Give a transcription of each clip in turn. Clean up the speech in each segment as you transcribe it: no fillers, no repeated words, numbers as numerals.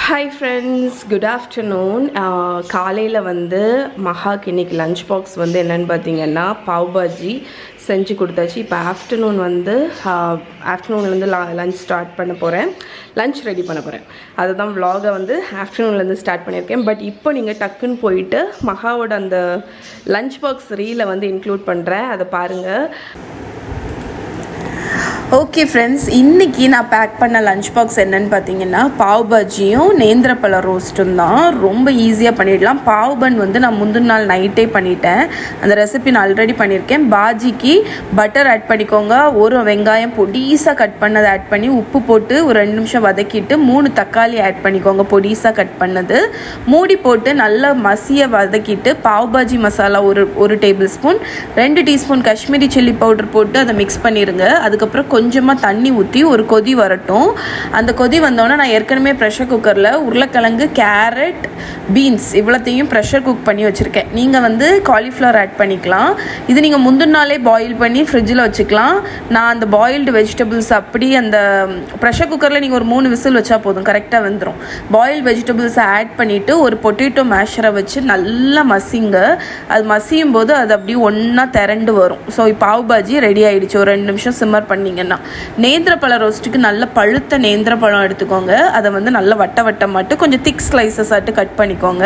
Hi friends, good afternoon. காலையில் வந்து மஹாக்கு இன்றைக்கி லஞ்ச் பாக்ஸ் வந்து என்னென்னு பார்த்தீங்கன்னா பாவ் பாஜி செஞ்சு கொடுத்தாச்சு. இப்போ ஆஃப்டர்நூன்லேருந்து லஞ்ச் ஸ்டார்ட் பண்ண போகிறேன், லஞ்ச் ரெடி பண்ண போகிறேன். அதுதான் விலாகை வந்து ஆஃப்டர்நூன்லேருந்து ஸ்டார்ட் பண்ணியிருக்கேன். பட் இப்போ நீங்கள் டக்குன்னு போயிட்டு மஹாவோட அந்த லஞ்ச் பாக்ஸ் ரீலை வந்து இன்க்ளூட் பண்ணுறேன், அதை பாருங்கள். ஓகே ஃப்ரெண்ட்ஸ், இன்றைக்கி நான் பேக் பண்ண லஞ்ச் பாக்ஸ் என்னென்னு பார்த்தீங்கன்னா பாவ் பாஜியும் நேந்திரப்பழ ரோஸ்ட்டும் தான். ரொம்ப ஈஸியாக பண்ணிடலாம். பாவ் பன் வந்து நான் முந்தின நாள் நைட்டே பண்ணிட்டேன், அந்த ரெசிபி நான் ஆல்ரெடி பண்ணியிருக்கேன். பாஜிக்கு பட்டர் ஆட் பண்ணிக்கோங்க, ஒரு வெங்காயம் பொடிசாக கட் பண்ணதை ஆட் பண்ணி உப்பு போட்டு ஒரு 2 நிமிஷம் வதக்கிட்டு 3 தக்காளி ஆட் பண்ணிக்கோங்க பொடிசாக கட் பண்ணது. மூடி போட்டு நல்லா மசியை வதக்கிட்டு பாவ் பாஜி மசாலா ஒரு table spoon, 2 teaspoon Kashmiri chilli powder போட்டு அதை மிக்ஸ் பண்ணிடுங்க. அதுக்கப்புறம் கொஞ்சமாக தண்ணி ஊற்றி ஒரு கொதி வரட்டும். அந்த கொதி வந்தோடனே நான் ஏற்கனவே ப்ரெஷர் குக்கரில் உருளைக்கிழங்கு, கேரட், பீன்ஸ் இவ்வளோத்தையும் ப்ரெஷர் குக் பண்ணி வச்சுருக்கேன். நீங்கள் வந்து காலிஃப்ளவர் ஆட் பண்ணிக்கலாம். இது நீங்கள் முந்தின நாளே பாயில் பண்ணி ஃப்ரிட்ஜில் வச்சுக்கலாம். நான் அந்த பாயில்டு வெஜிடபிள்ஸ் அப்படி அந்த ப்ரெஷர் குக்கரில் நீங்கள் ஒரு 3 விசில் வச்சா போதும், கரெக்டாக வந்துடும். பாயில்டு வெஜிடபிள்ஸை ஆட் பண்ணிவிட்டு ஒரு பொட்டேட்டோ மேஷரை வச்சு நல்லா மசிங்க. அது மசியும் போது அது அப்படியே ஒன்றா திரண்டு வரும். ஸோ பாவ் பாஜி ரெடி ஆகிடுச்சு. ஒரு 2 நிமிஷம் சிம்மர் பண்ணிங்கன்னா. நேந்திரப்பழ ரோஸ்ட்டுக்கு நல்ல பழுத்த நேந்திரப்பழம் எடுத்துக்கோங்க. அதை வந்து நல்ல வட்டமாட்டு கொஞ்சம் திக் ஸ்லைசஸ் ஆட்டு கட் பண்ணிக்கோங்க.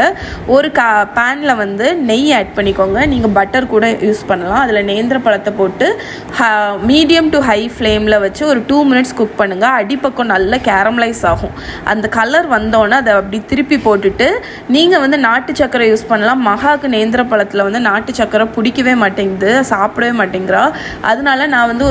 ஒரு பேனில் வந்து நெய் ஆட் பண்ணிக்கோங்க. நீங்கள் பட்டர் கூட யூஸ் பண்ணலாம். அதில் நேந்திரப்பழத்தை போட்டு மீடியம் டு ஹை ஃப்ளேமில் வச்சு ஒரு 2 மினிட்ஸ் குக் பண்ணுங்கள். அடிப்பக்கம் நல்லா கேரமலைஸ் ஆகும். அந்த கலர் வந்தோன்னே அதை அப்படி திருப்பி போட்டுட்டு நீங்கள் வந்து நாட்டு சக்கரை யூஸ் பண்ணலாம். மகாக்கு நேந்திரப்பழத்தில் வந்து நாட்டு சக்கரை பிடிக்கவே மாட்டேங்குது, சாப்பிடவே மாட்டேங்கிறா. அதனால நான் வந்து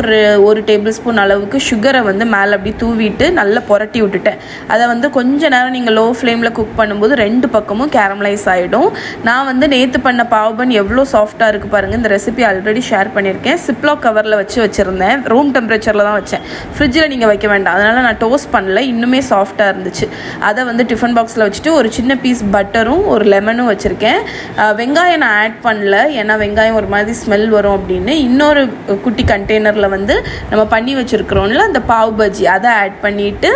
ஒரு டேபிள் ஸ்பூன் அளவுக்கு சுகரை வந்து மேலே அப்படி தூவிட்டு நல்லா புரட்டி விட்டுட்டேன். அதை வந்து கொஞ்ச நேரம் நீங்கள் லோ ஃப்ளேமில் குக் பண்ணும்போது 2 பக்கமும் கேரமலைஸ் ஆகிடும். நான் வந்து நேற்று பண்ண பாவ் பன் எவ்வளோ சாஃப்டாக இருக்குது பாருங்கள். இந்த ரெசிபி ஆல்ரெடி ஷேர் பண்ணியிருக்கேன். சிப்லாக் கவரில் வச்சுருந்தேன். ரூம் டெம்பரேச்சரில் தான் வச்சேன், ஃப்ரிட்ஜில் நீங்கள் வைக்க வேண்டாம். அதனால் நான் டோஸ்ட் பண்ணல, இன்னுமே சாஃப்டாக இருந்துச்சு. அதை வந்து டிஃபன் பாக்ஸில் வச்சுட்டு ஒரு சின்ன பீஸ் பட்டரும் ஒரு லெமனும் வச்சுருக்கேன். வெங்காயம் நான் ஆட் பண்ணல, ஏன்னா வெங்காயம் ஒரு மாதிரி ஸ்மெல் வரும் அப்படின்னு. இன்னொரு குட்டி கண்டெய்னரில் வந்து நம்ம பண்ணி வச்சுருக்கிறோம்ல அந்த பாவ் பஜ்ஜி, அதை ஆட் பண்ணிவிட்டு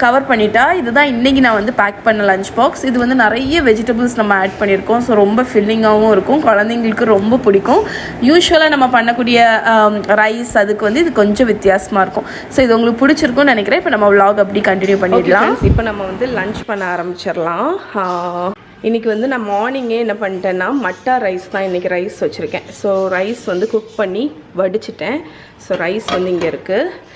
கவர் பண்ணிட்டா. இதுதான் இன்றைக்கி நான் வந்து பேக் பண்ண லஞ்ச் பாக்ஸ். இது வந்து நிறைய வெஜிடபிள்ஸ் நம்ம ஆட் பண்ணியிருக்கோம். ஸோ ரொம்ப ஃபில்லிங்காகவும் இருக்கும், குழந்தைங்களுக்கு ரொம்ப பிடிக்கும். யூஸ்வலாக நம்ம பண்ணக்கூடிய ரைஸ் அதுக்கு வந்து இது கொஞ்சம் வித்தியாசமாக இருக்கும். ஸோ இது உங்களுக்கு பிடிச்சிருக்கும்னு நினைக்கிறேன். இப்போ நம்ம விலாக் அப்படி கண்டினியூ பண்ணிடலாம். இப்போ நம்ம வந்து லஞ்ச் பண்ண ஆரம்பிச்சிடலாம். இன்றைக்கி வந்து நான் மார்னிங்கே என்ன பண்ணிட்டேன்னா மட்டா ரைஸ் தான் இன்றைக்கி ரைஸ் வச்சுருக்கேன். ஸோ ரைஸ் வந்து குக் பண்ணி வடிச்சிட்டேன். ஸோ ரைஸ் வந்து இங்கே இருக்குது.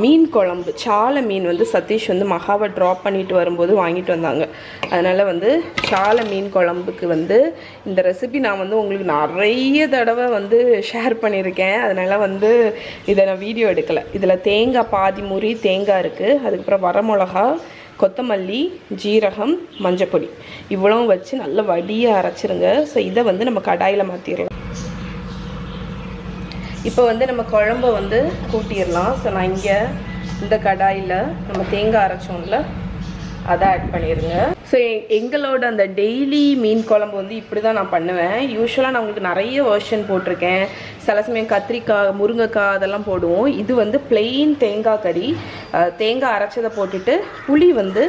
மீன் குழம்பு, சாலை மீன் வந்து சதீஷ் வந்து மகாவை ட்ராப் பண்ணிட்டு வரும்போது வாங்கிட்டு வந்தாங்க. அதனால் வந்து சாலை மீன் குழம்புக்கு வந்து இந்த ரெசிபி நான் வந்து உங்களுக்கு நிறைய தடவை வந்து ஷேர் பண்ணியிருக்கேன். அதனால் வந்து இதை நான் வீடியோ எடுக்கலை. இதில் தேங்காய் பாதி முறி தேங்காய் இருக்குது, அதுக்கப்புறம் வரமிளகா, கொத்தமல்லி, ஜீரகம், மஞ்சப்பொடி இவ்வளவும் வச்சு நல்லா வடியாக அரைச்சிருங்க. ஸோ இதை வந்து நம்ம கடாயில் மாற்றிடலாம். இப்போ வந்து நம்ம குழம்பை வந்து கூட்டிடலாம். ஸோ நான் இங்கே இந்த கடாயில் நம்ம தேங்காய் அரைச்சோம்ல அதை ஆட் பண்ணிடுங்க. ஸோ எங்களோட அந்த டெய்லி மீன் குழம்பு வந்து இப்படி தான் நான் பண்ணுவேன். யூஸ்வலாக நான் உங்களுக்கு நிறைய வெர்ஷன் போட்டிருக்கேன். சில சமயம் கத்திரிக்காய், முருங்கைக்காய் அதெல்லாம் போடுவோம். இது வந்து பிளெயின் தேங்காய் கறி. தேங்காய் அரைச்சதை போட்டுட்டு புளி வந்து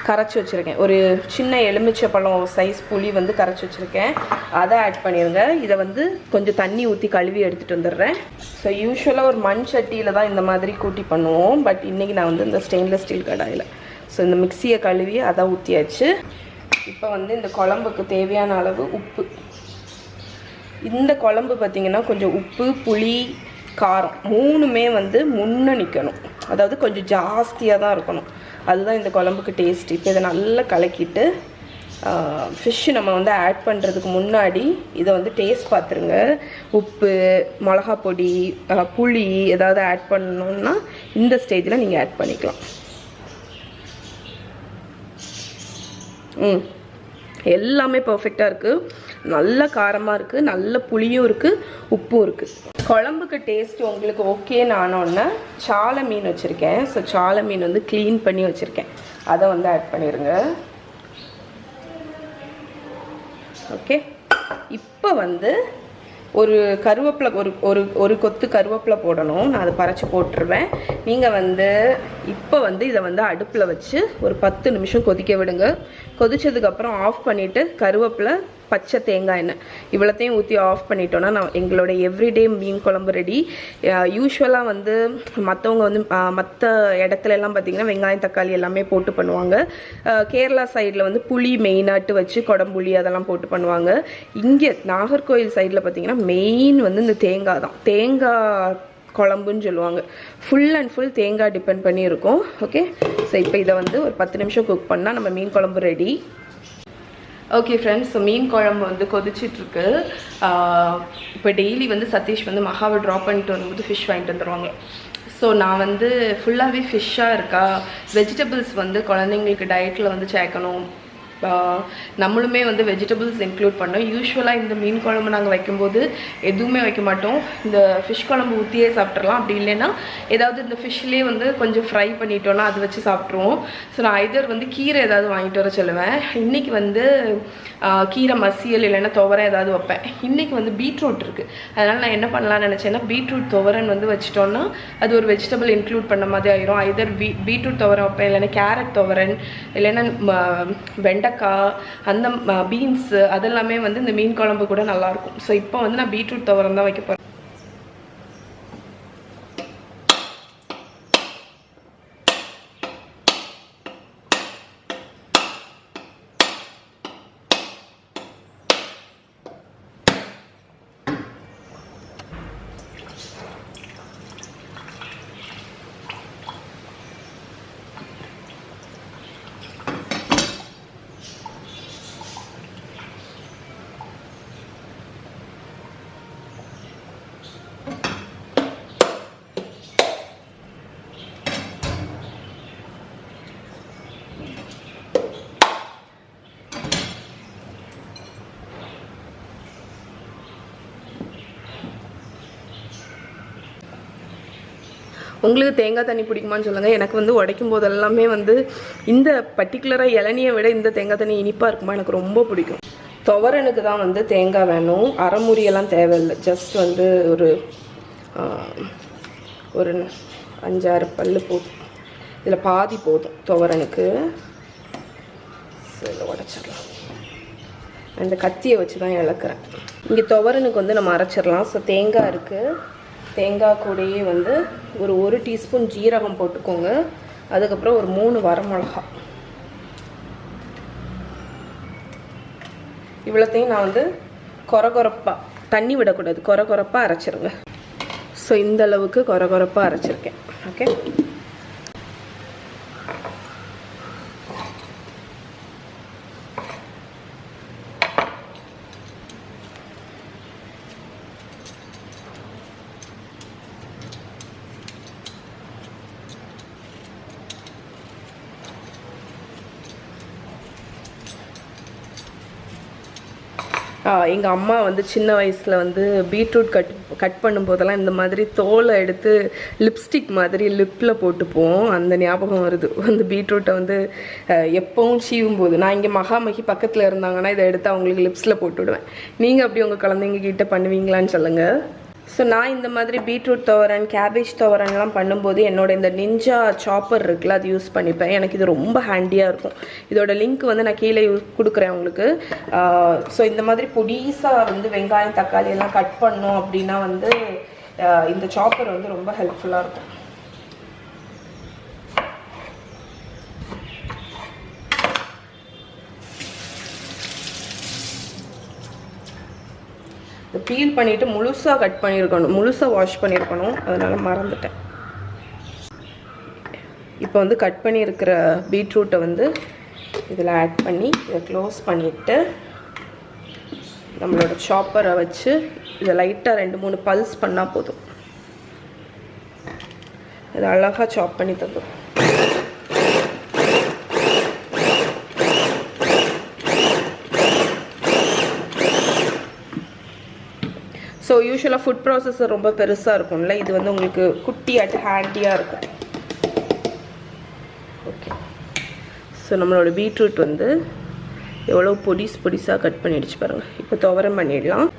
கரைச்சி வச்சுருக்கேன். ஒரு சின்ன எலுமிச்சை பழம் சைஸ் புளி வந்து கரைச்சி வச்சுருக்கேன், அதை ஆட் பண்ணிடுங்க. இதை வந்து கொஞ்சம் தண்ணி ஊற்றி கழுவி எடுத்துகிட்டு வந்துடுறேன். ஸோ யூஸ்வலாக ஒரு மண் சட்டியில் தான் இந்த மாதிரி கூட்டி பண்ணுவோம். பட் இன்றைக்கி நான் வந்து இந்த ஸ்டெயின்லெஸ் ஸ்டீல் கடாயில். ஸோ இந்த மிக்சியை கழுவி அதை ஊற்றியாச்சு. இப்போ வந்து இந்த குழம்புக்கு தேவையான அளவு உப்பு. இந்த குழம்பு பார்த்திங்கன்னா கொஞ்சம் உப்பு, புளி, காரம் 3மே வந்து முன்ன நிற்கணும். அதாவது கொஞ்சம் ஜாஸ்தியாக தான் இருக்கணும். அதுதான் இந்த குழம்புக்கு டேஸ்ட். இப்போ இதை நல்லா கலக்கிட்டு ஃபிஷ்ஷு நம்ம வந்து ஆட் பண்ணுறதுக்கு முன்னாடி இதை வந்து டேஸ்ட் பார்த்துருங்க. உப்பு, மிளகா பொடி, புளி ஏதாவது ஆட் பண்ணணுன்னா இந்த ஸ்டேஜில் நீங்கள் ஆட் பண்ணிக்கலாம். எல்லாமே பர்ஃபெக்டாக இருக்குது. நல்ல காரமாக இருக்குது, நல்ல புளியும் இருக்குது, உப்பும் இருக்குது. குழம்புக்கு டேஸ்ட் உங்களுக்கு ஓகேன்னு ஆனோன்னா சாலை மீன் வச்சுருக்கேன். ஸோ சாலை மீன் வந்து க்ளீன் பண்ணி வச்சுருக்கேன், அதை வந்து ஆட் பண்ணிடுங்க. ஓகே, இப்போ வந்து ஒரு கருவேப்பிலை ஒரு கொத்து கருவேப்பிலை போடணும். நான் அதை பறைச்சி போட்டுருவேன். நீங்கள் வந்து இப்போ வந்து இதை வந்து அடுப்பில் வச்சு ஒரு 10 நிமிஷம் கொதிக்க விடுங்க. கொதிச்சதுக்கப்புறம் ஆஃப் பண்ணிவிட்டு கருவேப்பிலை, பச்சை தேங்காய் எண்ணெய் இவ்வளோத்தையும் ஊற்றி ஆஃப் பண்ணிட்டோன்னா நான் எங்களோட எவ்ரிடே மீன் குழம்பு ரெடி. யூஸ்வலாக வந்து மற்றவங்க வந்து மற்ற இடத்துல எல்லாம் பார்த்திங்கன்னா வெங்காயம் தக்காளி எல்லாமே போட்டு பண்ணுவாங்க. கேரளா சைடில் வந்து புளி மெயினாட்டு வச்சு குடம்புளி அதெல்லாம் போட்டு பண்ணுவாங்க. இங்கே நாகர்கோவில் சைடில் பார்த்திங்கன்னா மெயின் வந்து இந்த தேங்காய் தான். தேங்காய் குழம்புன்னு சொல்லுவாங்க. ஃபுல் அண்ட் ஃபுல் தேங்காய் டிபெண்ட் பண்ணி இருக்கும். ஓகே, ஸோ இப்போ இதை வந்து ஒரு 10 நிமிஷம் குக் பண்ணால் நம்ம மீன் குழம்பு ரெடி. ஓகே ஃப்ரெண்ட்ஸ், ஸோ மீன் குழம்பு வந்து கொதிச்சிட்ருக்கு. இப்போ டெய்லி வந்து சதீஷ் வந்து மகாவை ட்ராப் பண்ணிட்டு வரும்போது ஃபிஷ் வாங்கிட்டு வந்துடுவாங்க. ஸோ நான் வந்து ஃபுல்லாகவே ஃபிஷ்ஷாக இருக்கா, வெஜிடபிள்ஸ் வந்து குழந்தைங்களுக்கு டயட்டில் வந்து சேர்க்கணும், நம்மளுமே வந்து வெஜிடபிள்ஸ் இன்க்ளூட் பண்ணோம். யூஸ்வலாக இந்த மீன் குழம்பு நாங்கள் வைக்கும்போது எதுவுமே வைக்க மாட்டோம். இந்த ஃபிஷ் குழம்பு ஊற்றியே சாப்பிட்றலாம். அப்படி இல்லைன்னா ஏதாவது இந்த ஃபிஷ்லேயே வந்து கொஞ்சம் ஃப்ரை பண்ணிட்டோன்னா அது வச்சு சாப்பிட்ருவோம். ஸோ நான் ஐதர் வந்து கீரை ஏதாவது வாங்கிட்டு வர சொல்லுவேன். இன்றைக்கி வந்து கீரை மசியல் இல்லைன்னா துவரன் ஏதாவது வைப்பேன். இன்றைக்கி வந்து பீட்ரூட் இருக்குது, அதனால் நான் என்ன பண்ணலான்னு நினச்சேன்னா பீட்ரூட் துவரன் வந்து வச்சிட்டோன்னா அது ஒரு வெஜிடபிள் இன்க்ளூட் பண்ண மாதிரி ஆயிரும். ஐதர் பீட்ரூட் துவரன் வைப்பேன், இல்லைன்னா கேரட் துவரன், இல்லைன்னா வெண்டைக்காய், அந்த பீன்ஸ் அதெல்லாமே வந்து இந்த மீன் குழம்பு கூட நல்லாயிருக்கும். ஸோ இப்போ வந்து நான் பீட்ரூட் துவரன் தான் வைக்க போகிறேன். உங்களுக்கு தேங்காய் தண்ணி பிடிக்குமான்னு சொல்லுங்கள். எனக்கு வந்து உடைக்கும் போதெல்லாமே வந்து இந்த பர்டிகுலராக இளநியை விட இந்த தேங்காய் தண்ணி இனிப்பாக இருக்குமா, எனக்கு ரொம்ப பிடிக்கும். துவரனுக்கு தான் வந்து தேங்காய் வேணும், அரைமுறியெல்லாம் தேவையில்லை. ஜஸ்ட் வந்து ஒரு 5-6 பல் போதும். இதில் பாதி போதும் துவரனுக்கு. இதில் உடைச்சிடலாம். இந்த கத்தியை வச்சு தான் இழக்கிறேன். இங்கே துவரனுக்கு வந்து நம்ம அரைச்சிடலாம். ஸோ தேங்காய் இருக்குது, தேங்காய் கூடயே வந்து ஒரு டீஸ்பூன் ஜீரகம் போட்டுக்கோங்க. அதுக்கப்புறம் ஒரு 3 வரமிளகா. இவ்வளோத்தையும் நான் வந்து கொரகொரப்பாக, தண்ணி விடக்கூடாது, கொரகொரப்பாக அரைச்சிருங்க. ஸோ இந்த அளவுக்கு கொரகொரப்பாக அரைச்சிருக்கேன். ஓகே, எங்கள் அம்மா வந்து சின்ன வயசில் வந்து பீட்ரூட் கட் பண்ணும்போதெல்லாம் இந்த மாதிரி தோலை எடுத்து லிப்ஸ்டிக் மாதிரி லிப்பில் போட்டுப்போம். அந்த ஞாபகம் வருது. அந்த பீட்ரூட்டை வந்து எப்பவும் சீவும் போது நான் இங்கே மகாமகி பக்கத்தில் இருந்தாங்கன்னா இதை எடுத்து அவங்களுக்கு லிப்ஸில் போட்டு விடுவேன். நீங்கள் அப்படி உங்கள் குழந்தைங்க கிட்ட பண்ணுவீங்களான்னு சொல்லுங்கள். ஸோ நான் இந்த மாதிரி பீட்ரூட் துவரன், கேபேஜ் துவரன்லாம் பண்ணும்போது என்னோட இந்த நிஞ்சா சாப்பர் இருக்குல்ல, அது யூஸ் பண்ணிப்பேன். எனக்கு இது ரொம்ப ஹேண்டியாக இருக்கும். இதோட லிங்க் வந்து நான் கீழே கொடுக்குறேன் உங்களுக்கு. ஸோ இந்த மாதிரி பொடிசாக வந்து வெங்காயம் தக்காளி எல்லாம் கட் பண்ணோம் அப்படின்னா வந்து இந்த சாப்பர் வந்து ரொம்ப ஹெல்ப்ஃபுல்லாக இருக்கும். பீல் பண்ணிவிட்டு முழுசாக கட் பண்ணியிருக்கணும், முழுசாக வாஷ் பண்ணியிருக்கணும், அதனால் மறந்துட்டேன். இப்போ வந்து கட் பண்ணியிருக்கிற பீட்ரூட்டை வந்து இதில் ஆட் பண்ணி இதை க்ளோஸ் பண்ணிவிட்டு நம்மளோட சாப்பரை வச்சு இதை லைட்டாக 2-3 பல்ஸ் பண்ணால் போதும். இதை அழகாக சாப் பண்ணி தந்துடும். ஸோ யூஸ்வலாக ஃபுட் ப்ராசஸர் ரொம்ப பெருசாக இருக்கும்ல, இது வந்து உங்களுக்கு குட்டியாட்டு ஹேண்டியாக இருக்கும். ஓகே, ஸோ நம்மளோட பீட்ரூட் வந்து எவ்வளோ பொடிசாக கட் பண்ணிடுச்சு பாருங்கள். இப்போ துவரம் பண்ணிடலாம்.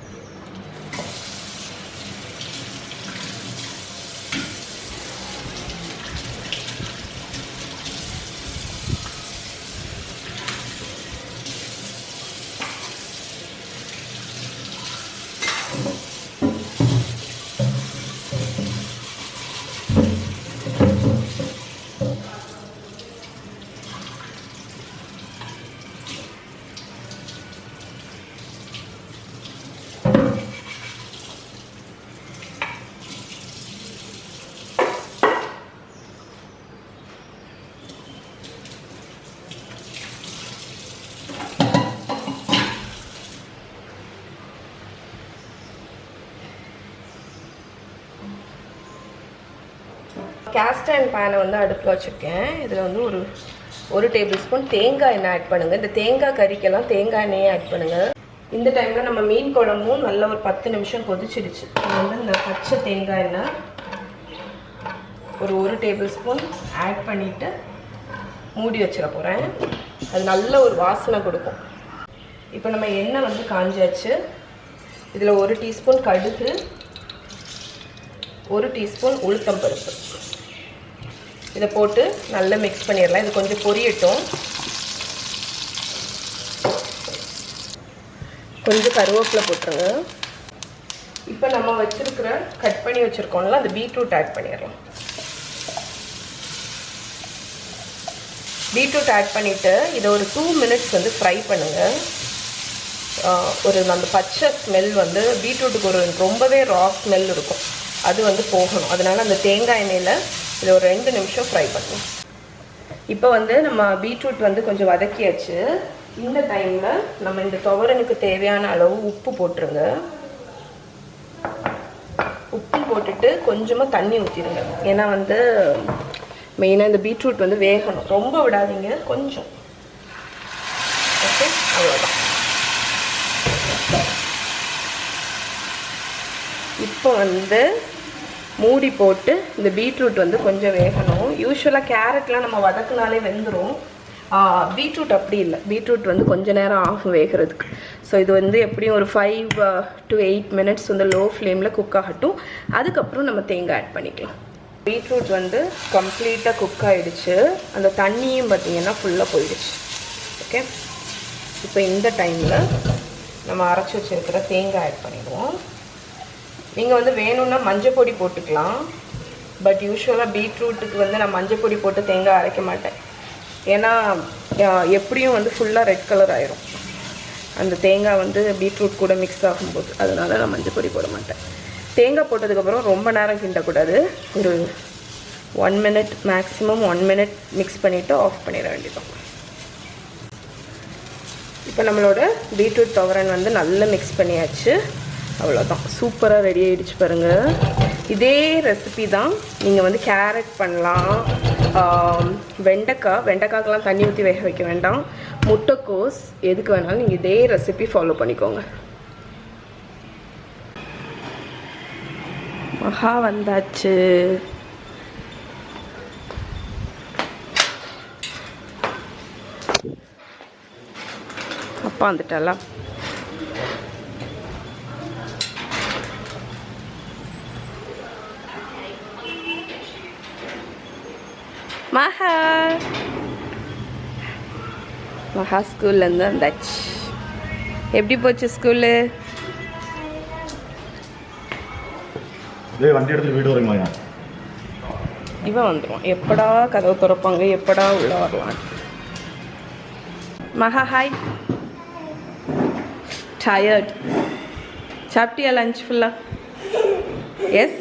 கேஸ்ட் அயர்ன் பேனை வந்து அடுப்பில் வச்சுருக்கேன். இதில் வந்து ஒரு டேபிள் ஸ்பூன் தேங்காய் எண்ணெய் ஆட் பண்ணுங்கள். இந்த தேங்காய் கறிக்கெல்லாம் தேங்காய் எண்ணெயே ஆட் பண்ணுங்கள். இந்த டைமில் நம்ம மீன் குழம்பும் நல்ல ஒரு 10 நிமிஷம் கொதிச்சிடுச்சு. இது வந்து இந்த பச்சை தேங்காய் எண்ணெய் ஒரு டேபிள் ஸ்பூன் ஆட் பண்ணிவிட்டு மூடி வச்சிட போகிறேன். அது நல்ல ஒரு வாசனை கொடுக்கும். இப்போ நம்ம எண்ணெய் வந்து காஞ்சாச்சு. இதில் 1 டீஸ்பூன் கடுகு, 1 டீஸ்பூன் உளுத்தம் பருப்பு இதை போட்டு நல்லா மிக்ஸ் பண்ணிடலாம். இது கொஞ்சம் பொரியட்டும். கொஞ்சம் கருவேப்பிலை போட்டுருங்க. இப்போ நம்ம வச்சுருக்கிற கட் பண்ணி வச்சுருக்கோம்ல அந்த பீட்ரூட் ஆட் பண்ணிடலாம். பீட்ரூட் ஆட் பண்ணிவிட்டு இதை ஒரு 2 மினிட்ஸ் வந்து ஃப்ரை பண்ணுங்கள். அந்த பச்சை ஸ்மெல் வந்து பீட்ரூட்டுக்கு ரொம்பவே ரா ஸ்மெல் இருக்கும், அது வந்து போகணும். அதனால் அந்த தேங்காய் எண்ணெயில் இதை ஒரு 2 நிமிஷம் ஃப்ரை பண்ணணும். இப்போ வந்து நம்ம பீட்ரூட் வந்து கொஞ்சம் வதக்கியாச்சு. இந்த டைமில் நம்ம இந்த துவரனுக்கு தேவையான அளவு உப்பு போட்டுருங்க. உப்பு போட்டுட்டு கொஞ்சமாக தண்ணி ஊற்றிடுங்க. ஏன்னா வந்து மெயினாக இந்த பீட்ரூட் வந்து வேகணும், ரொம்ப விடாதீங்க, கொஞ்சம். ஓகே, அவ்வளோதான். இப்போ வந்து மூடி போட்டு இந்த பீட்ரூட் வந்து கொஞ்சம் வேகணும். யூஸ்வலாக கேரட்லாம் நம்ம வதக்குனாலே வெந்துடும். பீட்ரூட் அப்படி இல்லை, பீட்ரூட் வந்து கொஞ்ச நேரம் ஆகும் வேகிறதுக்கு. ஸோ இது வந்து எப்படியும் ஒரு 5 to 8 மினிட்ஸ் வந்து லோ ஃப்ளேமில் குக் ஆகட்டும். அதுக்கப்புறம் நம்ம தேங்காய் ஆட் பண்ணிக்கலாம். பீட்ரூட் வந்து கம்ப்ளீட்டாக குக் ஆகிடுச்சு. அந்த தண்ணியும் பார்த்திங்கன்னா ஃபுல்லாக போயிடுச்சு. ஓகே, இப்போ இந்த டைமில் நம்ம அரைச்சி வச்சுருக்கிற தேங்காய் ஆட் பண்ணிடுவோம். நீங்கள் வந்து வேணும்னா மஞ்சள் பொடி போட்டுக்கலாம். பட் யூஸ்வலாக பீட்ரூட்டுக்கு வந்து நான் மஞ்சள் பொடி போட்டு தேங்காய் அரைக்க மாட்டேன். ஏன்னா எப்படியும் வந்து ஃபுல்லாக ரெட் கலர் ஆயிரும் அந்த தேங்காய் வந்து பீட்ரூட் கூட மிக்ஸ் ஆகும்போது. அதனால நான் மஞ்சள் பொடி போட மாட்டேன். தேங்காய் போட்டதுக்கப்புறம் ரொம்ப நேரம் கிண்டக்கூடாது. ஒரு 1 மினிட், மேக்ஸிமம் 1 மினிட் மிக்ஸ் பண்ணிவிட்டு ஆஃப் பண்ணிட வேண்டியதான். இப்போ நம்மளோட பீட்ரூட் துவரன் வந்து நல்லா மிக்ஸ் பண்ணியாச்சு. அவ்வளோதான், சூப்பராக ரெடி ஆகிடுச்சு பாருங்கள். இதே ரெசிபி தான் நீங்கள் வந்து கேரட் பண்ணலாம், வெண்டைக்காக்கெலாம் தண்ணி ஊற்றி வேக வைக்க வேண்டாம், முட்டைக்கோஸ், எதுக்கு வேணாலும் நீங்கள் இதே ரெசிபி ஃபாலோ பண்ணிக்கோங்க. மகா வந்தாச்சு. அப்பா வந்துட்டாளா? மகா ஸ்கூல்லேருந்து வந்தாச்சு. எப்படி போச்சு ஸ்கூலு? வண்டி எடுத்து வீடு வரீங்களா? இவன் வந்துடுவான். எப்படா கதவு திறப்பாங்க, எப்படா உள்ள வரலாம். மகா ஹாய். டயர்ட். சாப்பிட்டியா லஞ்ச் ஃபுல்லாக? எஸ்.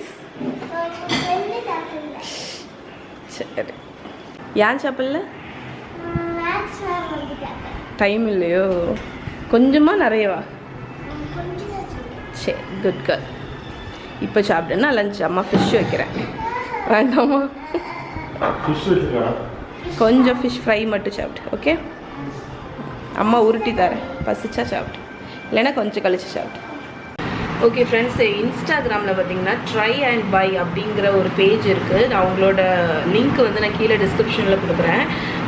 சரி, ஏன் சாப்பிடல? டைம் இல்லையோ? கொஞ்சமாக நிறையவா? சரி, குட் கேர்ள். இப்போ சாப்பிடுன்னா லஞ்ச். அம்மா ஃபிஷ் வைக்கிறேன், வேண்டாமா? கொஞ்சம் ஃபிஷ் ஃப்ரை மட்டும் சாப்பிட்டு. ஓகே, அம்மா உருட்டி தரேன், பசிச்சா சாப்பிட்டு, இல்லைன்னா கொஞ்சம் கழிச்சு சாப்பிட்டு. ஓகே ஃப்ரெண்ட்ஸ், இன்ஸ்டாகிராமில் பார்த்தீங்கன்னா ட்ரை அண்ட் பை அப்படிங்கிற ஒரு பேஜ் இருக்குது. நான் அவங்களோட லிங்க் வந்து நான் கீழே டிஸ்கிரிப்ஷனில் கொடுக்குறேன்.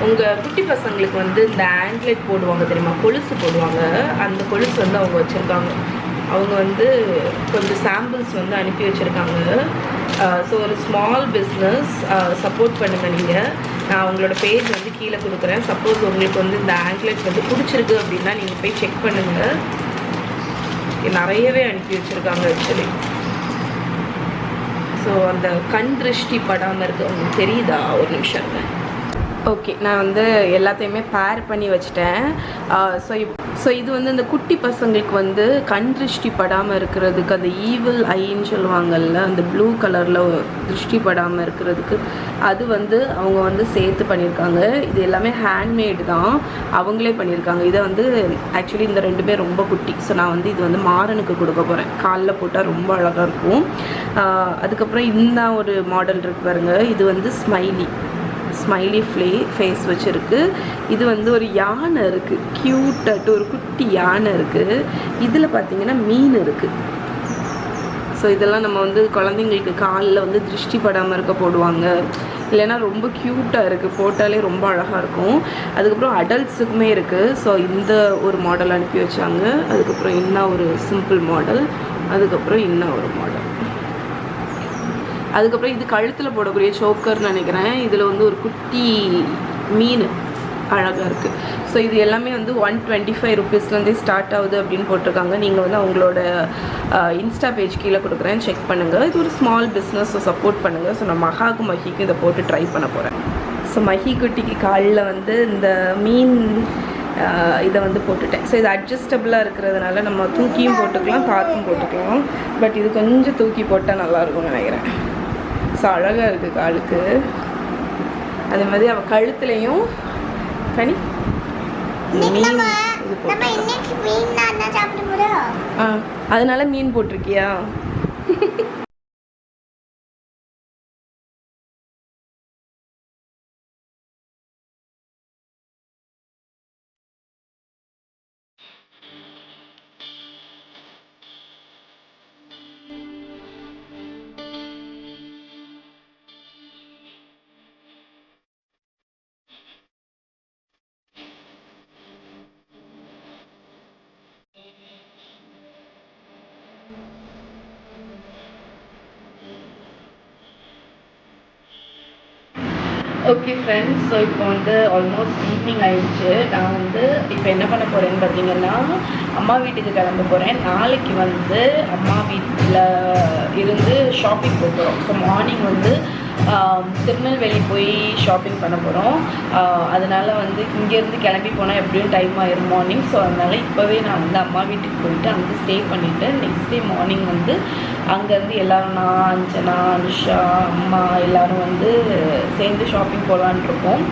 உங்கள் குட்டி பசங்களுக்கு வந்து இந்த ஆண்ட்லெட் போடுவாங்க தெரியுமா, கொலுசு போடுவாங்க, அந்த கொலுசு வந்து அவங்க வச்சுருக்காங்க. அவங்க வந்து கொஞ்சம் சாம்பிள்ஸ் வந்து அனுப்பி வச்சுருக்காங்க. ஸோ ஒரு ஸ்மால் பிஸ்னஸ், சப்போர்ட் பண்ணுங்கள் நீங்கள். நான் அவங்களோட பேஜ் வந்து கீழே கொடுக்குறேன். சப்போஸ் உங்களுக்கு வந்து இந்த ஆண்ட்லெட் வந்து பிடிச்சிருக்கு அப்படின்னா நீங்கள் போய் செக் பண்ணுங்கள். நிறையவே அனுப்பி வச்சுருக்காங்க ஆக்சுவலி. ஸோ அந்த கண் திருஷ்டி படாமல் இருக்குது, உங்களுக்கு தெரியுதா? ஒரு நிமிஷம். ஓகே, நான் வந்து எல்லாத்தையுமே பேர் பண்ணி வச்சுட்டேன். ஸோ இது வந்து இந்த குட்டி பசங்களுக்கு வந்து கண் திருஷ்டி படாமல் இருக்கிறதுக்கு, அந்த ஈவில் ஐன்னு சொல்லுவாங்கல்ல, அந்த ப்ளூ கலரில் திருஷ்டி படாமல் இருக்கிறதுக்கு அது வந்து அவங்க வந்து சேர்த்து பண்ணியிருக்காங்க. இது எல்லாமே ஹேண்ட்மேடு தான், அவங்களே பண்ணியிருக்காங்க. இதை வந்து ஆக்சுவலி இந்த 2 ரொம்ப குட்டி. ஸோ நான் வந்து இது வந்து மாறனுக்கு கொடுக்க போகிறேன். காலில் போட்டால் ரொம்ப அழகாக இருக்கும். அதுக்கப்புறம் இந்த ஒரு மாடல் இருக்கு பாருங்க, இது வந்து ஸ்மைலி ஃபேஸ் வச்சுருக்கு. இது வந்து ஒரு யானை இருக்குது, க்யூட்டாட்டு ஒரு குட்டி யானை இருக்குது. இதில் பார்த்தீங்கன்னா மீன் இருக்குது. ஸோ இதெல்லாம் நம்ம வந்து குழந்தைங்களுக்கு காலில் வந்து திருஷ்டி படாமல் இருக்க போடுவாங்க, இல்லைன்னா ரொம்ப க்யூட்டாக இருக்குது, போட்டாலே ரொம்ப அழகாக இருக்கும். அதுக்கப்புறம் அடல்ட்ஸுக்குமே இருக்குது. ஸோ இந்த ஒரு மாடல் அனுப்பி வச்சாங்க. அதுக்கப்புறம் இன்னும் ஒரு சிம்பிள் மாடல், அதுக்கப்புறம் இன்னும் ஒரு மாடல். அதுக்கப்புறம் இது கழுத்தில் போடக்கூடிய சோக்கர்னு நினைக்கிறேன். இதில் வந்து ஒரு குட்டி மீன் அழகாக இருக்குது. ஸோ இது எல்லாமே வந்து 125 ருபீஸ்லேருந்தே ஸ்டார்ட் ஆகுது அப்படின்னு போட்டிருக்காங்க. நீங்கள் வந்து அவங்களோட இன்ஸ்டா பேஜ் கீழே கொடுக்குறேன், செக் பண்ணுங்கள். இது ஒரு ஸ்மால் பிஸ்னஸ், சப்போர்ட் பண்ணுங்கள். ஸோ நான் மகிக்கும் இதை போட்டு ட்ரை பண்ண போகிறேன். ஸோ மஹி குட்டிக்கு காலில் வந்து இந்த மீன் இதை வந்து போட்டுட்டேன். ஸோ இது அட்ஜஸ்டபிளாக இருக்கிறதுனால நம்ம தூக்கியும் போட்டுக்கலாம், தாத்தும் போட்டுக்கலாம். பட் இது கொஞ்சம் தூக்கி போட்டால் நல்லாயிருக்கும்னு நினைக்கிறேன். ஸோ அழகாக இருக்குது காலுக்கு. அதே மாதிரி அவள் கழுத்துலையும் கனி மீன் இது அதனால மீன் போட்டிருக்கியா? ஓகே ஃப்ரெண்ட்ஸ், ஸோ இப்போ வந்து ஆல்மோஸ்ட் ஈவினிங் ஆயிடுச்சு. நான் வந்து இப்போ என்ன பண்ண போகிறேன்னு பார்த்தீங்கன்னா, அம்மா வீட்டுக்கு கிளம்ப போகிறேன். நாளைக்கு வந்து அம்மா வீட்டில் இருந்து ஷாப்பிங் போகிறோம். ஸோ மார்னிங் வந்து திருநெல்வேலி போய் ஷாப்பிங் பண்ண போகிறோம். அதனால் வந்து இங்கேருந்து கிளம்பி போனால் எப்படியும் டைம் ஆயிரும் மார்னிங். ஸோ அதனால் இப்போவே நான் வந்து அம்மா வீட்டுக்கு போயிட்டு அங்கே ஸ்டே பண்ணிவிட்டு நெக்ஸ்ட் டே மார்னிங் வந்து அங்கேருந்து எல்லோரும், நான், அஞ்சனா, அனுஷா, அம்மா எல்லோரும் வந்து சேர்ந்து ஷாப்பிங் போகலான்ட்ருக்கோம்.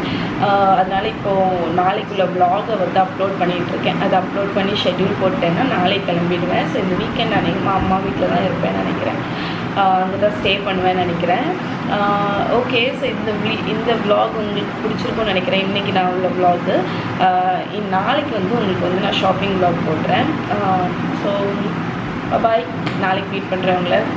அதனால் இப்போது நாளைக்குள்ள வ்ளாகை வந்து அப்லோட் பண்ணிகிட்ருக்கேன். அதை அப்லோட் பண்ணி ஷெட்யூல் போட்டேன்னா நாளைக்கு கிளம்பிடுவேன். ஸோ இந்த வீக்கெண்ட் அநேகமாக அம்மா வீட்டில் தான் இருப்பேன்னு நினைக்கிறேன். அங்கே தான் ஸ்டே பண்ணுவேன்னு நினைக்கிறேன். ஓகே, ஸோ இந்த வ்ளாக் உங்களுக்கு பிடிச்சிருக்கும்னு நினைக்கிறேன். இன்றைக்கி நான் உள்ள வ்ளாகு. நாளைக்கு வந்து உங்களுக்கு வந்து நான் ஷாப்பிங் வ்ளாக் போடுறேன். ஸோ பாய், நாளைக்கு மீட் பண்ணுறேன் உங்களை.